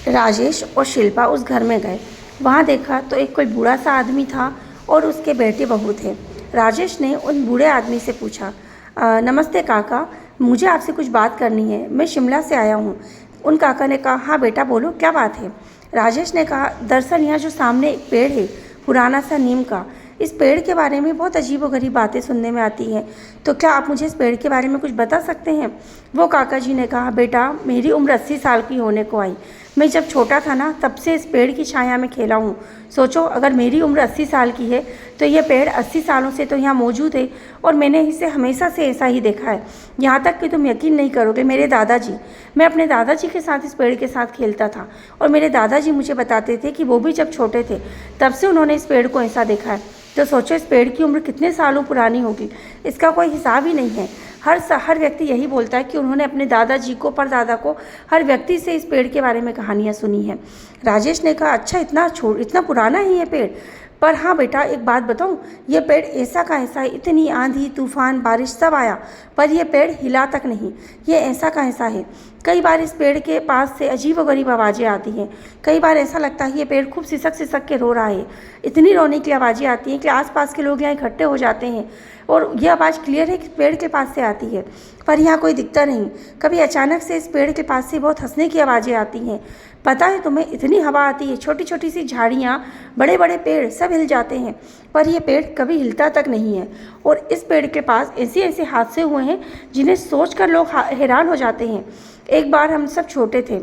राजेश और शिल्पा उस घर में गए। वहाँ देखा तो एक कोई बूढ़ा सा आदमी था और उसके बेटे बहू थे। राजेश ने उन बूढ़े आदमी से पूछा, नमस्ते काका, मुझे आपसे कुछ बात करनी है, मैं शिमला से आया हूँ। उन काका ने कहा, हाँ बेटा बोलो, क्या बात है। राजेश ने कहा, दरअसल यहाँ जो सामने एक पेड़ है पुराना सा नीम का, इस पेड़ के बारे में बहुत अजीबोगरीब बातें सुनने में आती हैं, तो क्या आप मुझे इस पेड़ के बारे में कुछ बता सकते हैं। वो काका जी ने कहा, बेटा मेरी उम्र 80 साल की होने को आई। मैं जब छोटा था ना तब से इस पेड़ की छाया में खेला हूँ। सोचो अगर मेरी उम्र 80 साल की है तो ये पेड़ 80 सालों से तो यहाँ मौजूद है और मैंने इसे हमेशा से ऐसा ही देखा है। यहाँ तक कि तुम यकीन नहीं करोगे, मेरे दादाजी, मैं अपने दादाजी के साथ इस पेड़ के साथ खेलता था और मेरे दादाजी मुझे बताते थे कि वो भी जब छोटे थे तब से उन्होंने इस पेड़ को ऐसा देखा है। तो सोचो इस पेड़ की उम्र कितने सालों पुरानी होगी, इसका कोई हिसाब ही नहीं है। हर व्यक्ति यही बोलता है कि उन्होंने अपने दादाजी को, परदादा को, हर व्यक्ति से इस पेड़ के बारे में कहानियाँ सुनी हैं। राजेश ने कहा, अच्छा इतना पुराना है ये पेड़। पर हाँ बेटा एक बात बताऊँ, ये पेड़ ऐसा का ऐसा है, इतनी आंधी तूफान बारिश सब आया पर यह पेड़ हिला तक नहीं। ये ऐसा का ऐसा है। कई बार इस पेड़ के पास से अजीबोगरीब आवाज़ें आती हैं। कई बार ऐसा लगता है ये पेड़ खूब सिसक सिसक के रो रहा है। इतनी रोने की आवाज़ें आती हैं कि आसपास के लोग यहाँ इकट्ठे हो जाते हैं और यह आवाज़ क्लियर है कि पेड़ के पास से आती है, पर यहाँ कोई दिखता नहीं। कभी अचानक से इस पेड़ के पास से बहुत हंसने की आवाज़ें आती हैं। पता है तुम्हें, इतनी हवा आती है, छोटी छोटी सी झाड़ियाँ, बड़े बड़े पेड़ सब हिल जाते हैं, पर यह पेड़ कभी हिलता तक नहीं है। और इस पेड़ के पास ऐसे ऐसे हादसे हुए हैं जिन्हें सोचकर लोग हैरान हो जाते हैं। एक बार हम सब छोटे थे,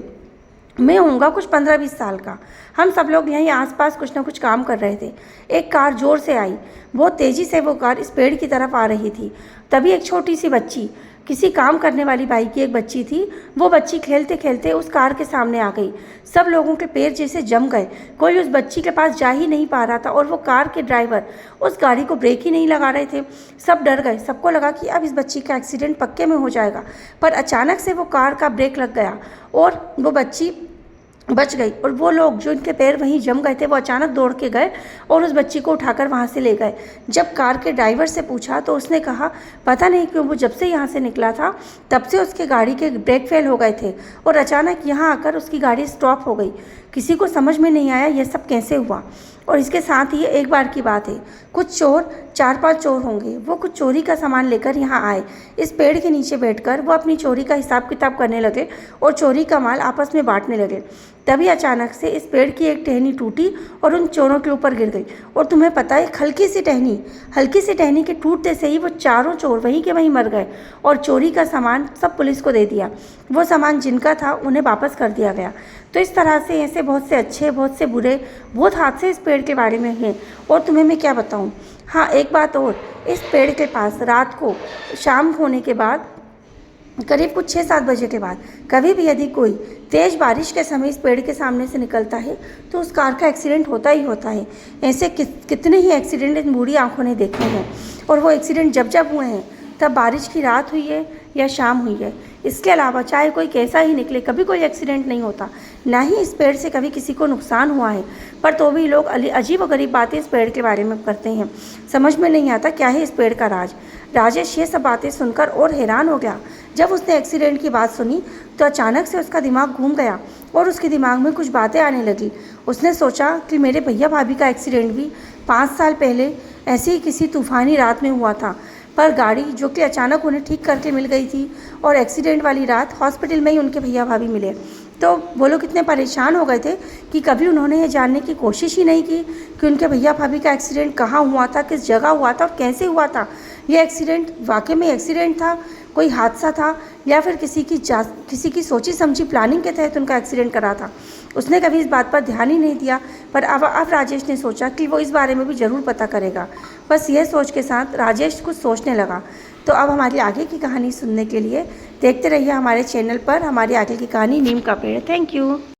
मैं होऊंगा कुछ 15-20 साल का। हम सब लोग यहीं आसपास कुछ ना कुछ काम कर रहे थे। एक कार जोर से आई, बहुत तेज़ी से वो कार इस पेड़ की तरफ आ रही थी। तभी एक छोटी सी बच्ची, किसी काम करने वाली बाई की एक बच्ची थी, वो बच्ची खेलते खेलते उस कार के सामने आ गई। सब लोगों के पैर जैसे जम गए, कोई उस बच्ची के पास जा ही नहीं पा रहा था और वो कार के ड्राइवर उस गाड़ी को ब्रेक ही नहीं लगा रहे थे। सब डर गए, सबको लगा कि अब इस बच्ची का एक्सीडेंट पक्के में हो जाएगा। पर अचानक से वो कार का ब्रेक लग गया और वो बच्ची बच गई। और वो लोग जो इनके पैर वहीं जम गए थे वो अचानक दौड़ के गए और उस बच्ची को उठाकर वहाँ से ले गए। जब कार के ड्राइवर से पूछा तो उसने कहा, पता नहीं क्यों वो जब से यहाँ से निकला था तब से उसके गाड़ी के ब्रेक फेल हो गए थे और अचानक यहाँ आकर उसकी गाड़ी स्टॉप हो गई। किसी को समझ में नहीं आया ये सब कैसे हुआ। और इसके साथ ही एक बार की बात है, कुछ चोर, 4-5 चोर होंगे, वो कुछ चोरी का सामान लेकर यहाँ आए। इस पेड़ के नीचे बैठकर वो अपनी चोरी का हिसाब किताब करने लगे और चोरी का माल आपस में बांटने लगे। तभी अचानक से इस पेड़ की एक टहनी टूटी और उन चोरों के ऊपर गिर गई। और तुम्हें पता है, हल्की सी टहनी के टूटने से ही वो चारों चोर वहीं के वहीं मर गए और चोरी का सामान सब पुलिस को दे दिया। वो सामान जिनका था उन्हें वापस कर दिया गया। तो इस तरह से ऐसे बहुत से अच्छे, बहुत से बुरे, बहुत हादसे इस पेड़ के बारे में हैं। और तुम्हें मैं क्या बताऊँ, हाँ एक बात और, इस पेड़ के पास रात को, शाम होने के बाद, करीब कुछ 6-7 बजे के बाद कभी भी यदि कोई तेज़ बारिश के समय इस पेड़ के सामने से निकलता है तो उस कार का एक्सीडेंट होता ही होता है। ऐसे कितने ही एक्सीडेंट इन बूढ़ी आंखों ने देखे हैं। और वो एक्सीडेंट जब हुए हैं तब बारिश की रात हुई है या शाम हुई है। इसके अलावा चाहे कोई कैसा ही निकले, कभी कोई एक्सीडेंट नहीं होता, ना ही इस पेड़ से कभी किसी को नुकसान हुआ है। पर तो भी लोग अजीब व गरीब बातें इस पेड़ के बारे में करते हैं। समझ में नहीं आता क्या है इस पेड़ का राज। राजेश ये सब बातें सुनकर और हैरान हो गया। जब उसने एक्सीडेंट की बात सुनी तो अचानक से उसका दिमाग घूम गया और उसके दिमाग में कुछ बातें आने लगी। उसने सोचा कि मेरे भैया भाभी का एक्सीडेंट भी 5 साल पहले ऐसे ही किसी तूफ़ानी रात में हुआ था, पर गाड़ी जो कि अचानक उन्हें ठीक करके मिल गई थी और एक्सीडेंट वाली रात हॉस्पिटल में ही उनके भैया भाभी मिले। तो वो लोग इतने परेशान हो गए थे कि कभी उन्होंने ये जानने की कोशिश ही नहीं की कि उनके भैया भाभी का एक्सीडेंट कहाँ हुआ था, किस जगह हुआ था और कैसे हुआ था। ये एक्सीडेंट वाकई में एक्सीडेंट था, कोई हादसा था, या फिर किसी की सोची समझी प्लानिंग के तहत उनका एक्सीडेंट करा था। उसने कभी इस बात पर ध्यान ही नहीं दिया। पर अब राजेश ने सोचा कि वो इस बारे में भी ज़रूर पता करेगा। बस यह सोच के साथ राजेश कुछ सोचने लगा। तो अब हमारी आगे की कहानी सुनने के लिए देखते रहिए हमारे चैनल पर, हमारी आगे की कहानी नीम का पेड़। Thank you.